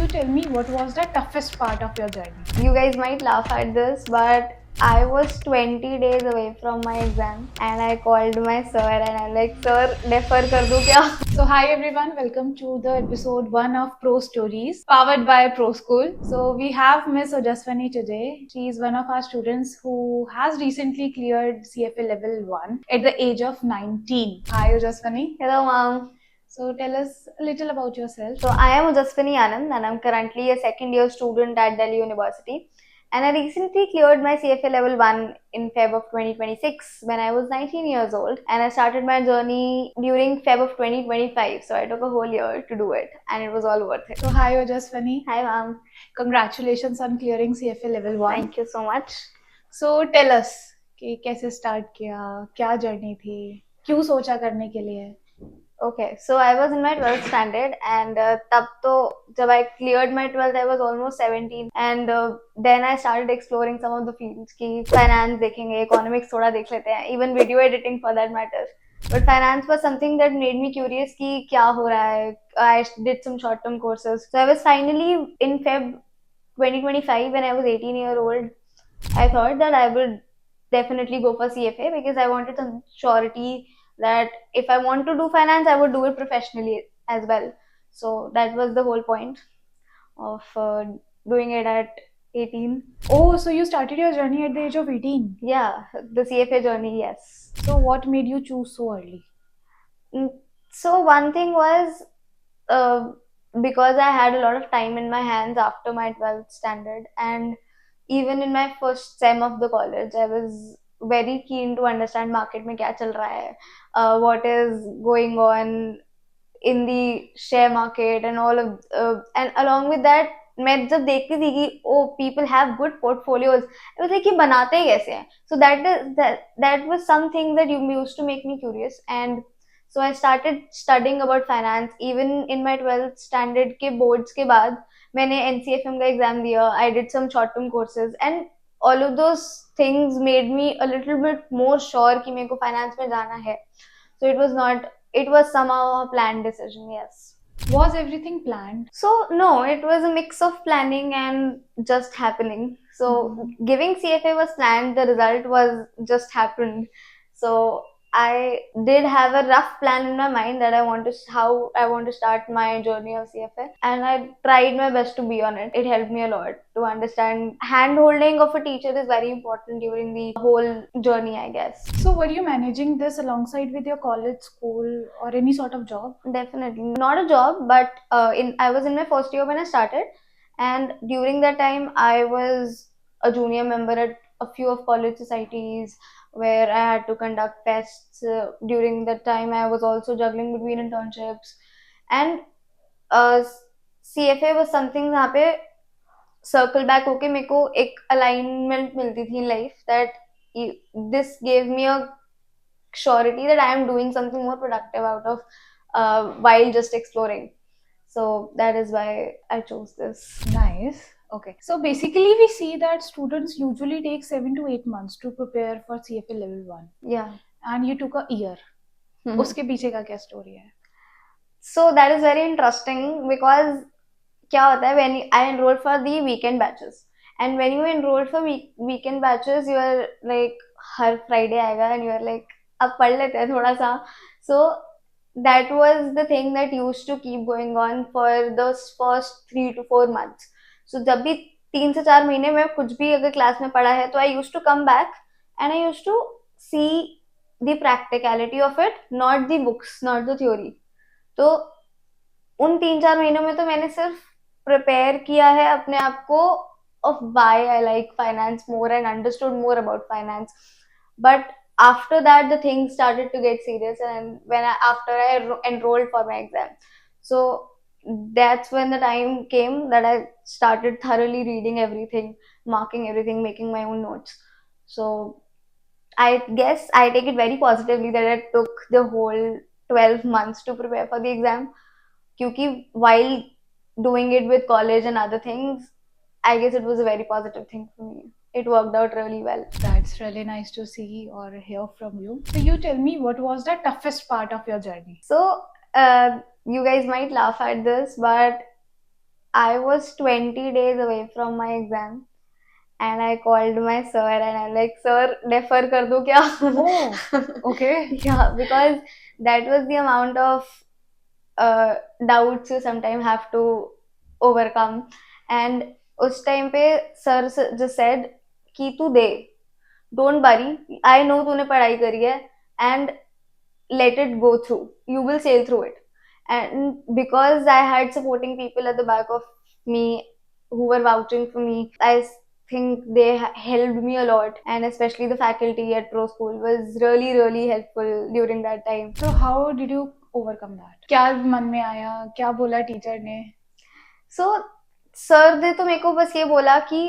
you tell me what was the toughest part of your journey? You guys might laugh at this, but I was 20 days away from my exam and I called my sir and I'm like, sir, defer kar do kya? So, hi everyone, welcome to the episode 1 of Pro Stories powered by Pro School. So, we have Miss Ojaswani today. She is one of our students who has recently cleared CFA level 1 at the age of 19. Hi Ojaswani. Hello, mom. So, tell us a little about yourself. So, I am Ojaswini Anand and I'm currently a second year student at Delhi University. And I recently cleared my CFA level 1 in Feb of 2026 when I was 19 years old. And I started my journey during Feb of 2025. So I took a whole year to do it and it was all worth it. So, hi Ojaswani. Hi, ma'am. Congratulations on clearing CFA level 1. Thank you so much. So, tell us कि कैसे start किया, क्या journey थी, क्यों सोचा करने के लिए? Okay, so I was in my 12th standard and तब तो जब I cleared my 12th I was almost 17 and then I started exploring some of the fields कि finance देखेंगे, economics थोड़ा देख लेते हैं, even video editing for that matter. But finance was something that made me curious कि क्या हो रहा है. I did some short-term courses. So I was finally in Feb 2025 when I was 18 years old. I thought that I would definitely go for CFA because I wanted some surety that if I want to do finance, I would do it professionally as well. So that was the whole point of doing it at 18. Oh, so you started your journey at the age of 18. Yeah, the CFA journey, yes. So, what made you choose so early? So, one thing was uh, because I had a lot of time in my hands after my 12th standard, and even in my first sem of the college, I was very keen to understand market में क्या चल रहा है, what is going on in the share market and all of and along with that मैं जब देखती थी कि oh people have good portfolios I was like कि बनाते कैसे हैं so that was something that used to make me curious and so I started studying about finance even in my 12th standard के boards के बाद मैंने NCFM का exam दिया I did some short term courses and all of those things made me a little bit more sure कि मेरे को finance में जाना है so it was somehow a planned decision, yes. Was everything planned? So, no, it was a mix of planning and just happening. So, giving CFA was planned, the result was just happened. So, I did have a rough plan in my mind that how I want to start my journey of CFA, and I tried my best to be on it. It helped me a lot to understand. Hand holding of a teacher is very important during the whole journey, I guess. So, were you managing this alongside with your college, school, or any sort of job? Definitely not a job, but I was in my first year when I started, and during that time I was a junior member at a few of college societies where I had to conduct tests. During that time, I was also juggling between internships, and CFA was something जहाँ पे circle back होके मेरे को एक alignment मिलती थी in life that this gave me a surety that I am doing something more productive out of while just exploring. So that is why I chose this. Nice. Okay. So basically, we see that students usually take 7 to 8 months to prepare for CFA level 1. Yeah. And you took a year. उसके पीछे का क्या story है? So that is very interesting because क्या होता है when I enrolled for the weekend batches and when you enroll for weekend batches you are like her Friday आएगा and you are like अब पढ़ लेते हैं थोड़ा सा so that was the thing that used to keep going on for those first 3 to 4 months so जब भी 3 से 4 महीने में कुछ भी अगर क्लास में पढ़ा है तो I used to come back and I used to see the practicality of it not the books not the theory तो उन 3-4 महीनों में तो मैंने सिर्फ प्रिपेयर किया है अपने आप को of why I like finance more and understood more about finance. But after that, the things started to get serious, and after I enrolled for my exam, so that's when the time came that I started thoroughly reading everything, marking everything, making my own notes. So I guess I take it very positively that I took the whole 12 months to prepare for the exam. Because while doing it with college and other things, I guess it was a very positive thing for me. It worked out really well. That's really nice to see or hear from you. So you tell me what was the toughest part of your journey? So you guys might laugh at this, but I was 20 days away from my exam and I called my sir and I'm like, sir, defer kar do kya? Oh, okay. Yeah, because that was the amount of doubts you sometimes have to overcome. And उस time पे sir just said कि तू दे, don't worry, I know तूने पढ़ाई करी है and let it go through. You will sail through it. And because I had supporting people at the back of me who were vouching for me, I think they helped me a lot. And especially the faculty at Pro School was really, really helpful during that time. So how did you overcome that? क्या मन में आया, क्या बोला teacher ने? So sir ने तो मेरे को बस ये बोला कि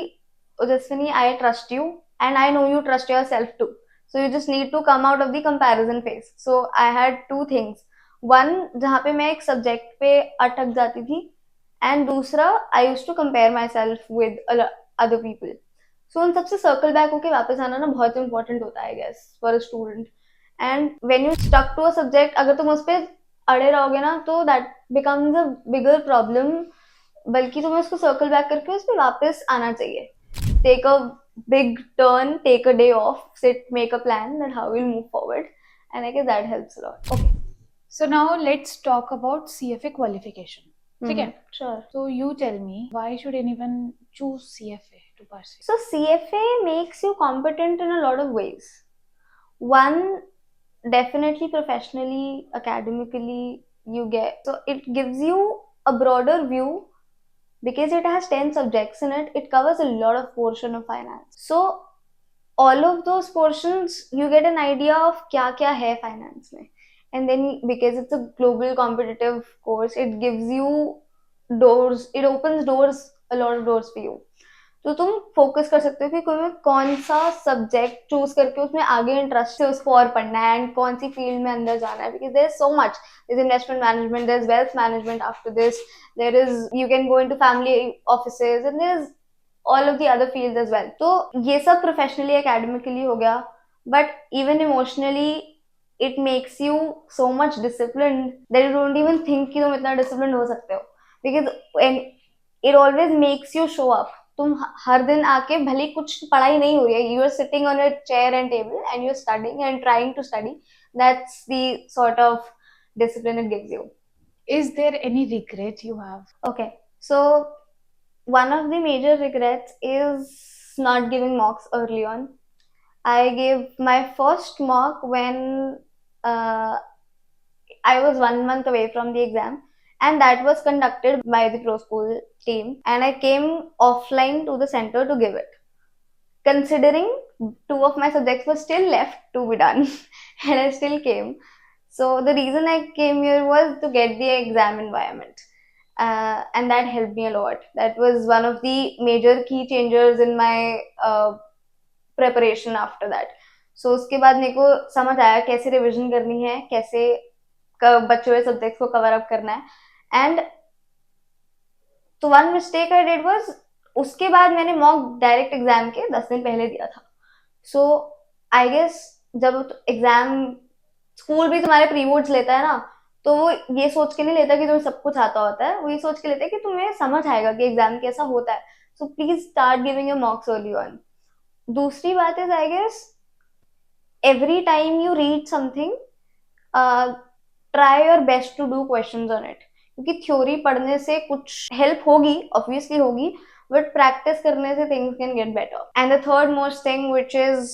Ojaswini, I trust you and I know you trust yourself too. So you just need to come out of the comparison phase. So I had two things. One, जहाँ पे मैं एक सब्जेक्ट पे अटक जाती थी, and दूसरा, I used to compare myself with other people. So उन सबसे सर्कल बैक होके वापस आना ना बहुत इंपॉर्टेंट होता है, I guess, for a student. And when you stuck to a subject, अगर तुम उस पर अड़े रहोगे ना, तो that becomes a bigger problem. बल्कि तुम्हें उसको सर्कल बैक करके उस पर वापस आना चाहिए. Take a big turn, take a day off, sit, make a plan that how we'll move forward, and I guess that helps a lot. Okay. So now let's talk about CFA qualification. ठीक है? Sure. So you tell me, why should anyone choose CFA to pursue? So CFA makes you competent in a lot of ways. One, definitely professionally, academically, you get, so it gives you a broader view. Because it has 10 subjects in it, it covers a lot of portion of finance. So all of those portions, you get an idea of kya kya hai finance mein. And then because it's a global competitive course, it gives you doors, it opens doors, a lot of doors for you. तो तुम focus कर सकते हो कि कोई कौन सा subject choose करके उसमें आगे इंटरेस्ट है उसको और पढ़ना है एंड कौन सी फील्ड में अंदर जाना है. Because there is so much, there is investment management, there is wealth management after this, there is, you can go into family offices and there is all of the other fields as well. तो ये सब professionally academically हो गया, but even emotionally it makes you so much disciplined that you don't even think कि तुम इतना disciplined हो सकते हो. Because it always makes you show up. तुम हर दिन आके भले कुछ पढ़ाई नहीं हो रही है, you are sitting on a chair and table and you're studying and trying to study. That's the sort of discipline it gives you. Is there any regret you have? Okay, so one of the major regrets is not giving mocks early on. I gave my first mock when I was 1 month away from the exam, and that was conducted by the Pro School team, and I came offline to the center to give it, considering 2 of my subjects were still left to be done and I still came. So the reason I came here was to get the exam environment, and that helped me a lot. That was one of the major key changers in my preparation after that. So उसके बाद मेरे को समझ आया कैसे revision करनी है, कैसे बच्चों के सब्जेक्ट्स को कवर अप करना है. एंड तो one mistake I did was, उसके बाद मैंने मॉक डायरेक्ट एग्जाम के 10 दिन पहले दिया था. सो आई गेस जब एग्जाम, स्कूल भी तुम्हारे प्री बोर्ड्स लेता है ना, तो वो ये सोच के नहीं लेता कि तुम्हें सब कुछ आता होता है, वो ये सोच के लेता है कि तुम्हें समझ आएगा कि एग्जाम कैसा होता है. So please start giving your mocks early on. दूसरी बात is, I guess every time you read something, try your best to do questions on it. क्योंकि थ्योरी पढ़ने से कुछ हेल्प होगी, ऑब्वियसली होगी, बट प्रैक्टिस करने से things can get better. And the third most thing which is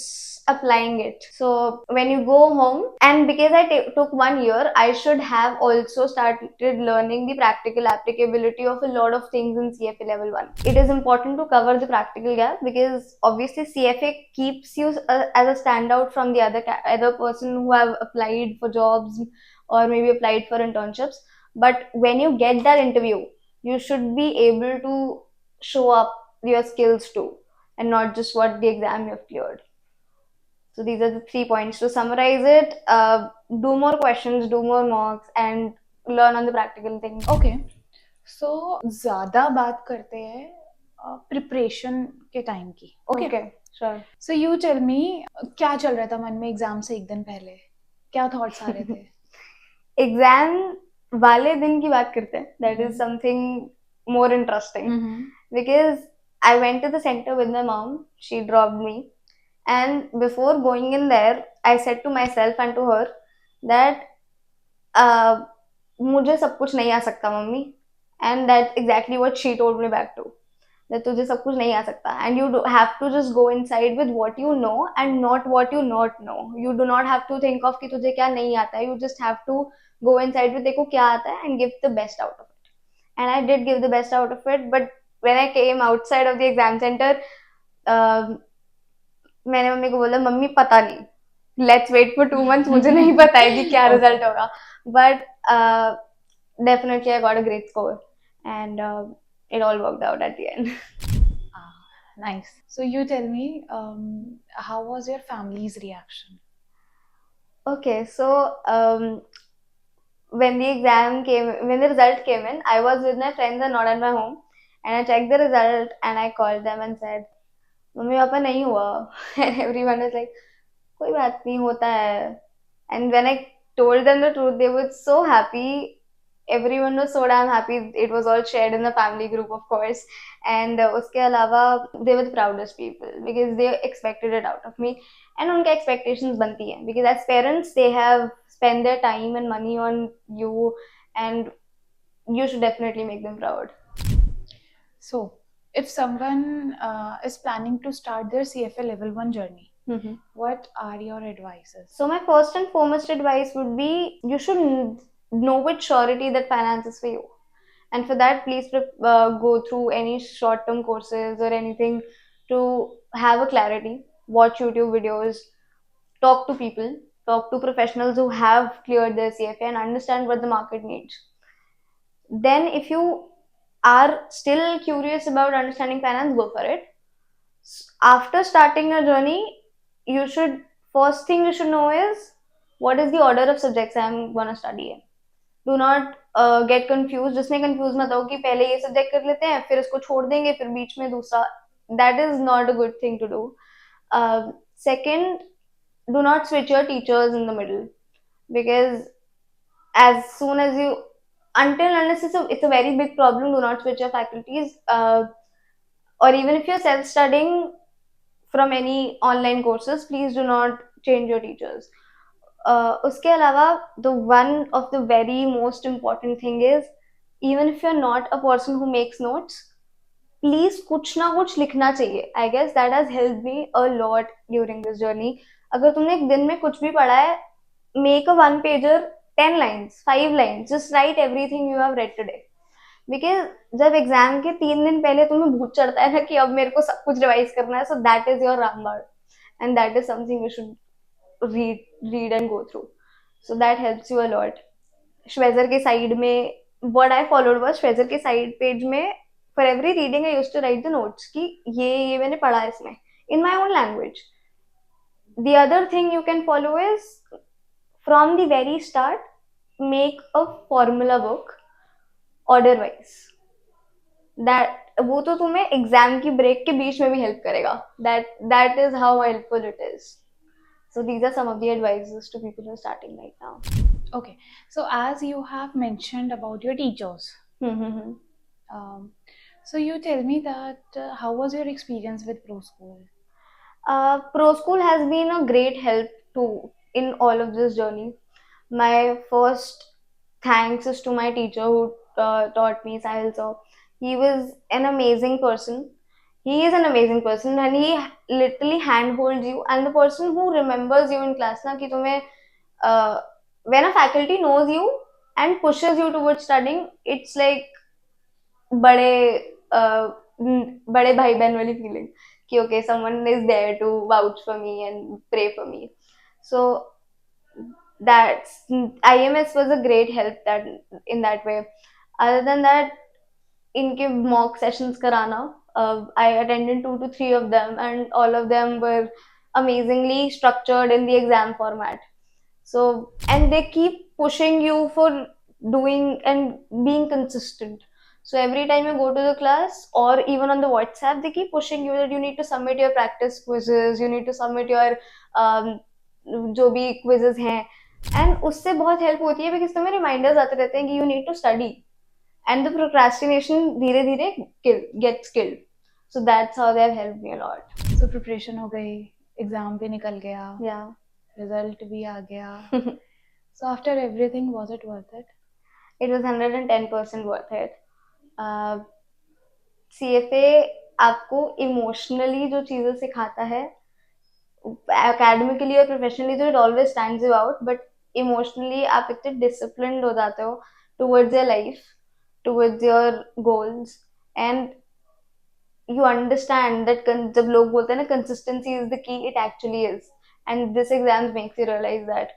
applying it. So when you go home, and because I took 1 year, I should have also started learning the practical applicability of a lot of things in CFA level 1. It is important to cover the practical gap because obviously CFA keeps you as a standout from the other person who have applied for jobs or maybe applied for internships. But when you get that interview, you should be able to show up your skills too, and not just what the exam you have cleared. So these are the 3 points. To summarize it, do more questions, do more mocks, and learn on the practical things. Okay. So ज़्यादा बात करते हैं preparation के time की. Okay, sure. So you tell me, क्या चल रहा था मन में एग्जाम से एक दिन पहले, क्या थॉट्स आ रहे थे? एग्जाम वाले दिन की बात करते हैं. That is something more interesting. Because I went to the center with my mom. She dropped me. And before going in there, I said to myself and to her that मुझे सब कुछ नहीं आ सकता mummy. And that's exactly what she told me back to. That तुझे सब कुछ नहीं आ सकता. And you have to just go inside with what you know and not what you not know. You do not have to think of कि तुझे क्या नहीं आता है. You just have to go inside with देखो क्या आता है and give the best out of it. And I did give the best out of it. But when I came outside of the exam center, मैंने mummy को बोला mummy पता नहीं let's wait for 2 months मुझे नहीं पता है कि क्या रिजल्ट होगा but definitely I got a great score and it all worked out at the end. Nice. So you tell me, how was your family's reaction? Okay, so when the result came in, I was with my friends and not at my home, and I checked the result and I called them and said mummy papa नहीं हुआ. And everyone was like कोई बात नहीं होता है. And when I told them the truth, they were so happy. Everyone was so damn happy. It was all shared in the family group, of course. And उसके अलावा they were the proudest people because they expected it out of me. And उनके expectations बनती हैं because as parents they have spent their time and money on you, and you should definitely make them proud. So, if someone is planning to start their CFA level 1 journey, what are your advices? So my first and foremost advice would be you should know with surety that finance is for you. And for that, please go through any short-term courses or anything to have a clarity. Watch YouTube videos, talk to people, talk to professionals who have cleared their CFA and understand what the market needs. Then if you are still curious about understanding finance, go for it. After starting your journey, first thing you should know is what is the order of subjects I'm going to study in. Do not get confused. जिसमें confused मत हो कि पहले ये subject कर लेते हैं फिर इसको छोड़ देंगे फिर बीच में दूसरा. That is not a good thing to do. Second, do not switch your teachers in the middle, because as soon as you until unless it's a very big problem, do not switch your faculties. Or even if you're self-studying from any online courses, please do not change your teachers. उसके अलावा the one of the very most important thing is, even if you're not a person who makes notes, please कुछ ना कुछ लिखना चाहिए. I guess that has helped me a lot during this journey. अगर तुमने एक दिन में कुछ भी पढ़ा है, make a 1-pager, 10 lines, 5 lines, just write everything you have read today. Because जब एग्जाम के 3 दिन पहले तुम्हें भूत चढ़ता है ना कि अब मेरे को सब कुछ रिवाइज करना है, so that is your रामबाण, and that is something you should read and go through. So that helps you a lot. Shwezar के side में what I followed was Shwezar के side page में for every reading I used to write the notes कि ये मैंने पढ़ा है इसमें in my own language. The other thing you can follow is from the very start make a formula book order wise. That वो तो तुम्हें exam की ब्रेक के बीच में भी हेल्प करेगा. That is how helpful it is. So these are some of the advices to people who are starting right now. Okay, so as you have mentioned about your teachers, so you tell me that how was your experience with ProSchool? ProSchool has been a great help to in all of this journey. My first thanks is to my teacher who taught me, Sahil sir. He was an amazing person. He is an amazing person, and he literally handholds you. And the person who remembers you in class, na, कि तुम्हें when a faculty knows you and pushes you towards studying, it's like बड़े भाई बहन वाली feeling कि okay, someone is there to vouch for me and pray for me. So that's IMS was a great help that in that way. Other than that, इनके mock sessions कराना, I attended 2 to 3 of them, and all of them were amazingly structured in the exam format. So, and they keep pushing you for doing and being consistent. So every time you go to the class or even on the WhatsApp, they keep pushing you that you need to submit your practice quizzes, you need to submit your जो भी quizzes हैं, and उससे बहुत help होती है because तुम्हें reminders आते रहते हैं कि you need to study. and the procrastination धीरे धीरे gets killed. So that's how they have helped me a lot. So preparation हो गई, exam भी निकल गया, Yeah. result भी आ गया. So after everything, was it worth it? It was 110% worth it. CFA आपको इमोशनली जो चीजें सिखाता है, academically और professionally तो it always stands you out, but emotionally आप इतने disciplined हो जाते हो towards your life, towards your goals, and you understand that जब लोग बोलते हैं ना consistency is the key, it actually is, and this exam makes you realize that.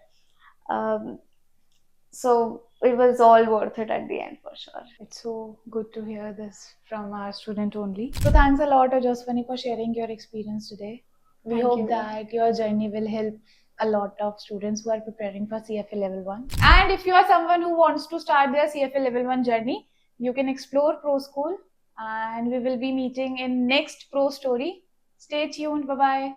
So it was all worth it at the end for sure. It's so good to hear this from our student only. So thanks a lot, Ajaswani, for sharing your experience today. We Thank hope you. that your journey will help a lot of students who are preparing for CFA Level 1. And if you are someone who wants to start their CFA Level 1 journey, you can explore Pro School, and we will be meeting in next Pro Story. Stay tuned. Bye-bye.